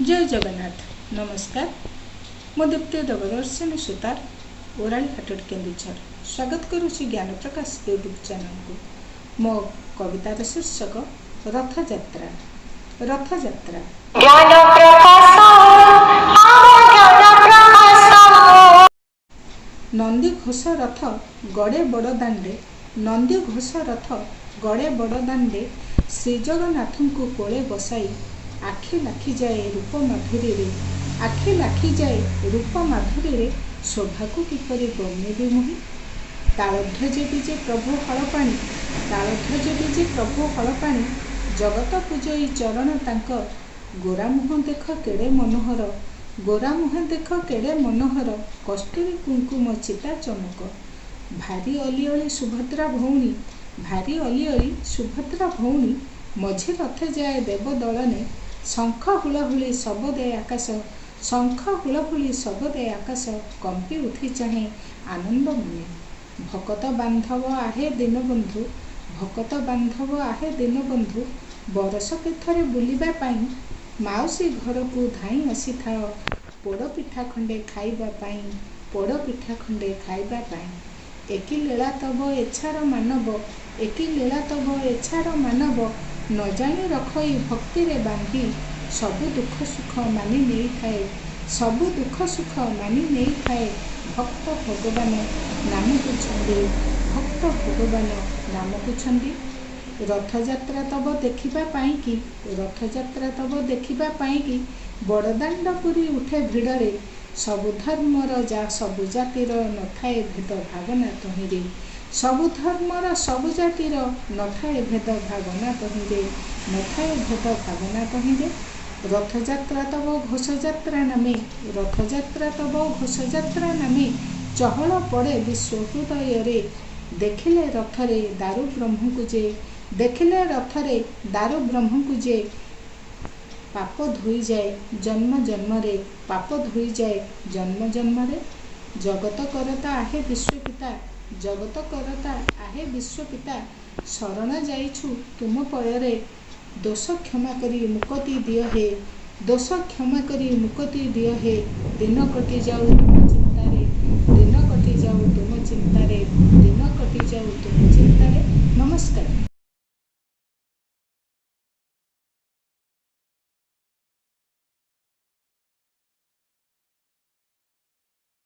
जय जगन्नाथ। नमस्कार। मो दीप्ति देवदर्शिनी सुतार ओराली हाटोट केन्दुझर स्वागत करुच्ची ज्ञान प्रकाश यूट्यूब चैनल को। मो कवितार शीर्षक रथयात्रा। रथयात्रा नंदी घोष रथ गड़े बड़ दांडे, नंदी घोष रथ गड़े बड़ दांडे, श्रीजगन्नाथ को कोले बसाई आखि लाखी जाए रूप माधुरी रे, आखि लाखी जाए रूप माधुरी रे, शोभा को किपरि वर्णिबे मुहि। तालध्वज विजे प्रभु हलपाणी, तालध्वज विजे प्रभु हलपाणी, जगत पूजई चरण तांकर, गोरा मुह देख केड़े मनोहर, गोरा मुह देख केड़े मनोहर, कस्तूरी कुंकुम चिता चमक। भारी अलिअली सुभद्रा भौणी, भारी अलिअली सुभद्रा भौणी, मझी रथे जाए देव दलने, शंख हुलहुली सबदे आकाश, शंख हुलहुली सबदे आकाश, कंपी उठी चाहे आनंद मने। भकत बांधव आहे दीनबंधु, भकत बांधव आहे दीनबंधु, बरस तीर्थरे बुलिबा पाई, माउसी घर को धाई आसी थाओ, पोड़ पिठा खंडे खाइबा पाई, पोड़ पिठा खंडे खाइबा पाई। एकी लीला तब एछार मानव, एकी लीला तब एछार मानव, न जानी रखई भक्ति रे बांधी, सबु दुख सुख मानि नहीं थाए, सबु दुख सुख मानि नहीं थाए। भक्त भगवान नाम को छंदी, भक्त भगवान नाम को छंदी। रथयात्रा तब देखिबा पाई कि, रथयात्रा तब देखिबा पाई कि, बड़दाण्ड पुरी उठे भिड़रे, सबु धर्मर जा सबु जातिर नथाए भेद भावना तहिरे, सबु धर्मर सबु जातिर नथाए भेद भावना तहिरे, नथाए भेद भावना तहिरे। रथयात्रा तब घोषयात्रा नामे, रथयात्रा तब घोषयात्रा नामे, चहल पड़े विश्व हृदय रे, देखिले रथरे दारु ब्रह्म को जे, देखिले रथरे दारु ब्रह्म को जे, पाप धोई जाए जन्म जन्म रे, पाप धोई जाए जन्म जन्म रे। जगत करता आहे विश्वपिता, जगत करता आहे विश्वपिता, शरण जाइछु तुम पୟରେ, दोष क्षमा करी मुक्ति दियो हे, दोष क्षमा करी मुक्ति दियो हे। दिन कटि जाऊ तुम चिंतारे, दिन कटि जाऊ तुम चिंतारे, दिन कटि जाऊ तुम चिंतारे। नमस्कार।